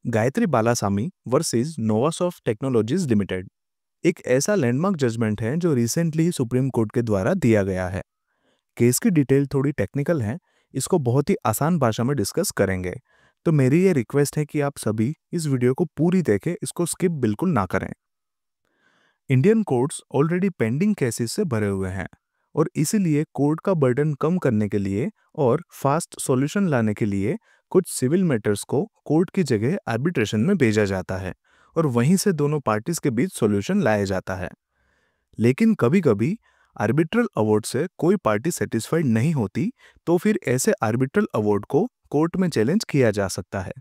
Gayatri बालासामी versus नोवासॉफ्ट technologies limited एक ऐसा landmark judgement है जो रिसेंटली ही सुप्रीम कोर्ट के द्वारा दिया गया है। केस की डिटेल थोड़ी टेक्निकल है, इसको बहुत ही आसान भाषा में डिस्कस करेंगे। तो मेरी ये रिक्वेस्ट है कि आप सभी इस वीडियो को पूरी देखें, इसको स्किप बिल्कुल ना करें। Indian courts already pending cases से भरे हुए हैं और इसीलिए कोर्ट का बर्डन कम करने के लिए और फास्ट सॉल्यूशन लाने के लिए कुछ सिविल मैटर्स को कोर्ट की जगह आर्बिट्रेशन में भेजा जाता है और वहीं से दोनों पार्टीज के बीच सॉल्यूशन लाया जाता है। लेकिन कभी कभी आर्बिट्रल अवार्ड से कोई पार्टी सेटिस्फाइड नहीं होती, तो फिर ऐसे आर्बिट्रल अवार्ड को कोर्ट में चैलेंज किया जा सकता है।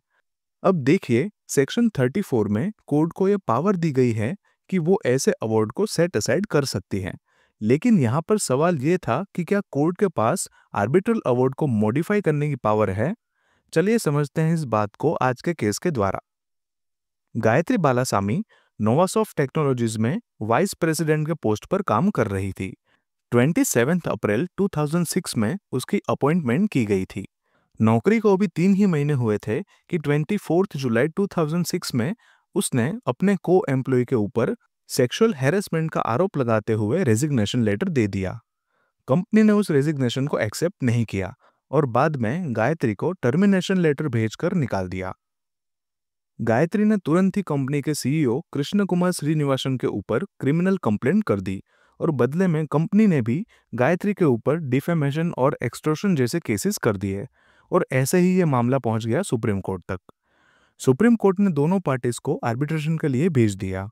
अब देखिए, सेक्शन 34 में कोर्ट को यह पावर दी गई है कि वो ऐसे अवार्ड को सेट असाइड कर सकती है। लेकिन यहाँ पर सवाल ये था कि क्या कोर्ट के पास आर्बिट्रल अवार्ड को मॉडिफाई करने की पावर है। चलिए समझते हैं इस बात को आज के केस के द्वारा। गायत्री बालासामी नोवासॉफ्ट टेक्नोलॉजीज में वाइस प्रेसिडेंट के पोस्ट पर काम कर रही थी। 27 अप्रैल 2006 में उसकी अपॉइंटमेंट की गई थी। नौकरी को अभी 3 ही महीने हुए थे कि 24 जुलाई 2006 में उसने अपने को एम्प्लॉय के ऊपर सेक्सुअल हैरेसमेंट का आरोप लगाते हुए रेजिग्नेशन लेटर दे दिया। कंपनी ने उस रेजिग्नेशन को एक्सेप्ट नहीं किया और बाद में गायत्री को टर्मिनेशन लेटर भेजकर निकाल दिया। गायत्री ने तुरंत ही कंपनी के सीईओ कृष्ण कुमार श्रीनिवासन के ऊपर क्रिमिनल कंप्लेंट कर दी और बदले में कंपनी ने भी गायत्री के ऊपर डिफेमेशन और एक्सटॉर्शन जैसे केसेस कर दिए और ऐसे ही ये मामला पहुंच गया सुप्रीम कोर्ट तक। सुप्रीम कोर्ट ने दोनों पार्टीज को आर्बिट्रेशन के लिए भेज दिया।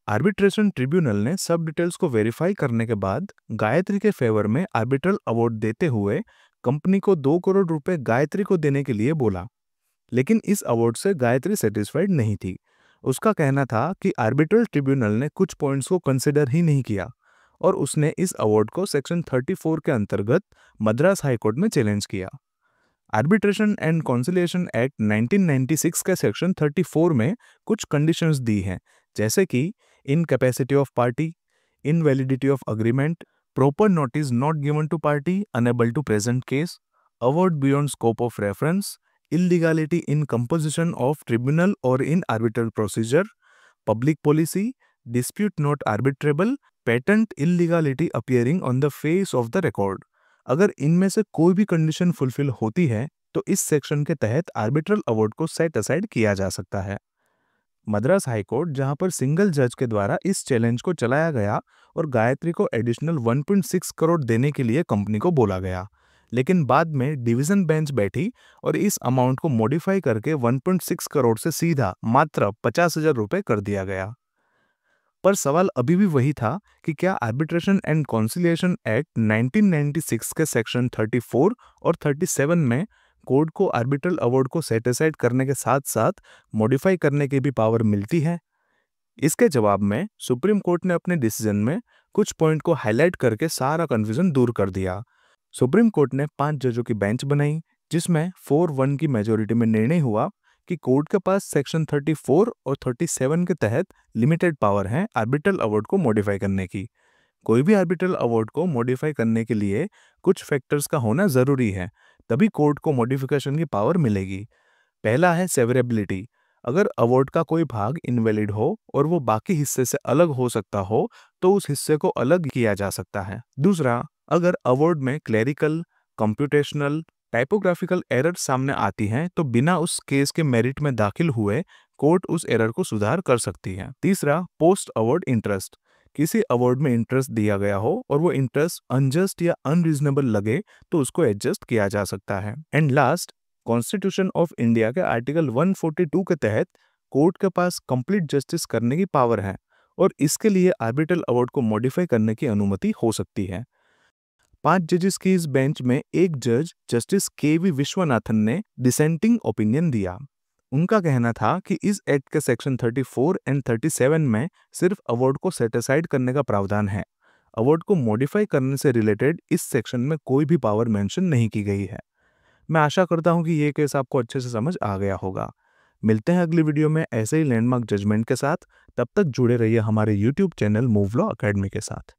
आर्बिट्रेशन ट्रिब्यूनल ने सब डिटेल्स को वेरीफाई करने के बाद गायत्री के फेवर में आर्बिट्रल अवार्ड देते हुए कंपनी को 2 करोड़ रुपए गायत्री को देने के लिए बोला। लेकिन इस अवार्ड से गायत्री सेटिस्फाइड नहीं थी। उसका कहना था कि आर्बिट्रल ट्रिब्यूनल ने कुछ पॉइंट्स को कंसिडर ही नहीं किया और उसने इस अवार्ड को सेक्शन 34 के अंतर्गत मद्रास हाईकोर्ट में चैलेंज किया। आर्बिट्रेशन एंड कॉन्सिलिएशन एक्ट 1996 के सेक्शन 34 में कुछ कंडीशंस दी हैं, जैसे कि incapacity of party, invalidity of agreement, proper notice not given to party enable to present case, award beyond scope of reference, illegality in composition of tribunal or in arbitral procedure, public policy, dispute not arbitrable, patent illegality appearing on the face of the record। अगर इनमें से कोई भी condition fulfil होती है तो इस section के तहत आर्बिट्रल अवार्ड को सेट असाइड किया जा सकता है। मद्रास हाईकोर्ट, जहां पर सिंगल जज के द्वारा इस चैलेंज को चलाया गया और गायत्री को एडिशनल 1.6 करोड़ देने के लिए कंपनी को बोला गया, लेकिन बाद में डिवीजन बेंच बैठी और इस अमाउंट को मॉडिफाई करके 1.6 करोड़ से सीधा मात्र 50,000 रुपए कर दिया गया। पर सवाल अभी भी वही था कि क्या आर्बिट्रेशन एंड कॉन्सिलिएशन एक्ट 1996 के सेक्शन 34 और 37 में कोर्ट को आर्बिट्रल अवार्ड को सेट असाइड करने के साथ साथ मॉडिफाई करने की भी पावर मिलती है। इसके जवाब में सुप्रीम कोर्ट ने अपने डिसीजन में कुछ पॉइंट को हाईलाइट करके सारा कंफ्यूजन दूर कर दिया। सुप्रीम कोर्ट ने 5 जजों की बेंच बनाई, जिसमें 4-1 की मेजोरिटी में निर्णय हुआ कि कोर्ट के पास सेक्शन 34 और 37 के तहत लिमिटेड पावर है आर्बिट्रल अवार्ड को मॉडिफाई करने की। कोई भी आर्बिट्रल अवार्ड को मॉडिफाई करने के लिए कुछ फैक्टर्स का होना जरूरी है, तभी कोर्ट को मॉडिफिकेशन की पावर मिलेगी। पहला है सेवरेबिलिटी। अगर अवार्ड का कोई भाग इनवैलिड हो और वो बाकी हिस्से से अलग हो सकता हो तो उस हिस्से को अलग किया जा सकता है। दूसरा, अगर अवार्ड में क्लेरिकल, कंप्यूटेशनल, टाइपोग्राफिकल एरर सामने आती हैं तो बिना उस केस के मेरिट में दाखिल हुए कोर्ट उस एरर को सुधार कर सकती है। तीसरा, पोस्ट अवार्ड इंटरेस्ट। किसी अवार्ड में इंटरेस्ट दिया गया हो और वो इंटरेस्ट अनजस्ट या अनरीजनेबल लगे तो उसको एडजस्ट किया जा सकता है। And last, constitution of India के आर्टिकल 142 के तहत कोर्ट के पास कंप्लीट जस्टिस करने की पावर है और इसके लिए आर्बिट्रल अवार्ड को मॉडिफाई करने की अनुमति हो सकती है। 5 जजेस की इस बेंच में एक जज जस्टिस के.वी. विश्वनाथन ने डिसेंटिंग ओपिनियन दिया। उनका कहना था कि इस एक्ट के सेक्शन 34 एंड 37 में सिर्फ अवार्ड को सेट असाइड करने का प्रावधान है। अवार्ड को मॉडिफाई करने से रिलेटेड इस सेक्शन में कोई भी पावर मेंशन नहीं की गई है। मैं आशा करता हूं कि ये केस आपको अच्छे से समझ आ गया होगा। मिलते हैं अगली वीडियो में ऐसे ही लैंडमार्क जजमेंट के साथ। तब तक जुड़े रहिए हमारे YouTube channel move law academy के साथ।